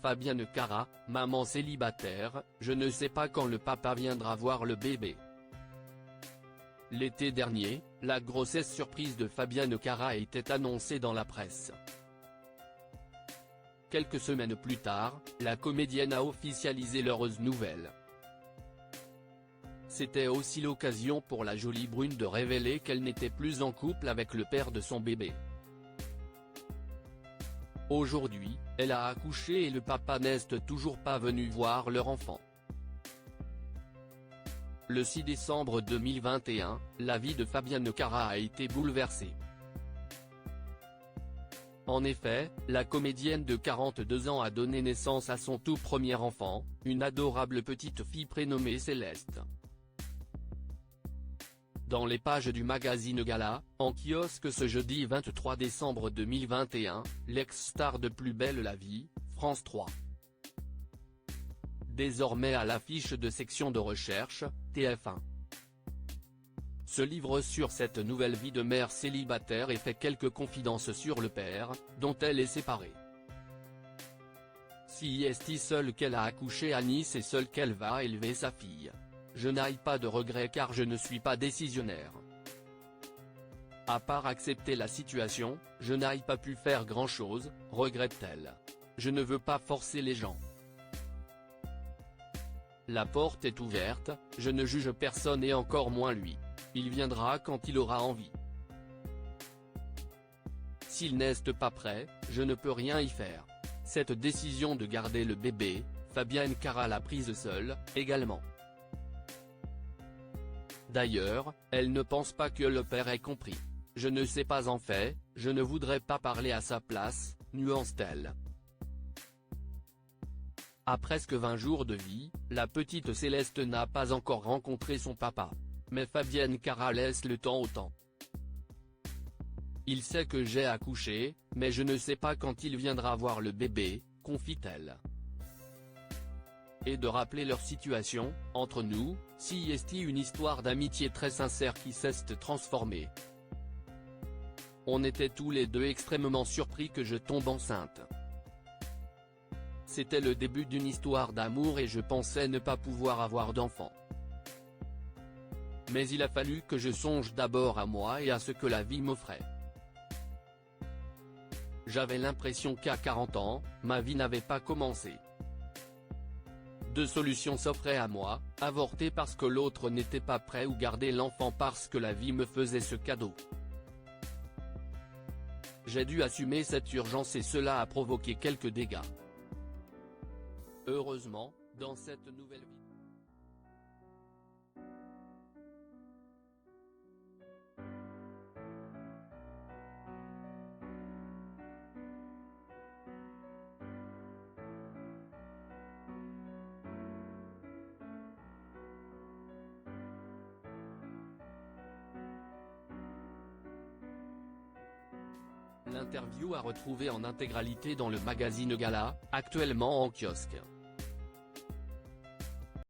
Fabienne Cara, maman célibataire, je ne sais pas quand le papa viendra voir le bébé. L'été dernier, la grossesse surprise de Fabienne Cara était annoncée dans la presse. Quelques semaines plus tard, la comédienne a officialisé l'heureuse nouvelle. C'était aussi l'occasion pour la jolie brune de révéler qu'elle n'était plus en couple avec le père de son bébé. Aujourd'hui, elle a accouché et le papa n'est toujours pas venu voir leur enfant. Le 6 décembre 2021, la vie de Fabienne Cara a été bouleversée. En effet, la comédienne de 42 ans a donné naissance à son tout premier enfant, une adorable petite fille prénommée Céleste. Dans les pages du magazine Gala, en kiosque ce jeudi 23 décembre 2021, l'ex-star de Plus belle la vie, France 3. Désormais à l'affiche de section de recherche, TF1. Se livre sur cette nouvelle vie de mère célibataire et fait quelques confidences sur le père, dont elle est séparée. Si est seule qu'elle a accouché à Nice et seule qu'elle va élever sa fille. Je n'ai pas de regrets car je ne suis pas décisionnaire. À part accepter la situation, je n'ai pas pu faire grand-chose, regrette-t-elle. Je ne veux pas forcer les gens. La porte est ouverte, je ne juge personne et encore moins lui. Il viendra quand il aura envie. S'il n'est pas prêt, je ne peux rien y faire. Cette décision de garder le bébé, Fabienne Cara l'a prise seule, également. D'ailleurs, elle ne pense pas que le père ait compris. Je ne sais pas en fait, je ne voudrais pas parler à sa place, nuance-t-elle. À presque 20 jours de vie, la petite Céleste n'a pas encore rencontré son papa. Mais Fabienne Cara laisse le temps au temps. Il sait que j'ai accouché, mais je ne sais pas quand il viendra voir le bébé, confie-t-elle. Et de rappeler leur situation, entre nous, si est une histoire d'amitié très sincère qui s'est transformée. On était tous les deux extrêmement surpris que je tombe enceinte. C'était le début d'une histoire d'amour et je pensais ne pas pouvoir avoir d'enfant. Mais il a fallu que je songe d'abord à moi et à ce que la vie m'offrait. J'avais l'impression qu'à 40 ans, ma vie n'avait pas commencé. Deux solutions s'offraient à moi, avorter parce que l'autre n'était pas prêt ou garder l'enfant parce que la vie me faisait ce cadeau. J'ai dû assumer cette urgence et cela a provoqué quelques dégâts. Heureusement, dans cette nouvelle vie. L'interview à retrouver en intégralité dans le magazine Gala, actuellement en kiosque.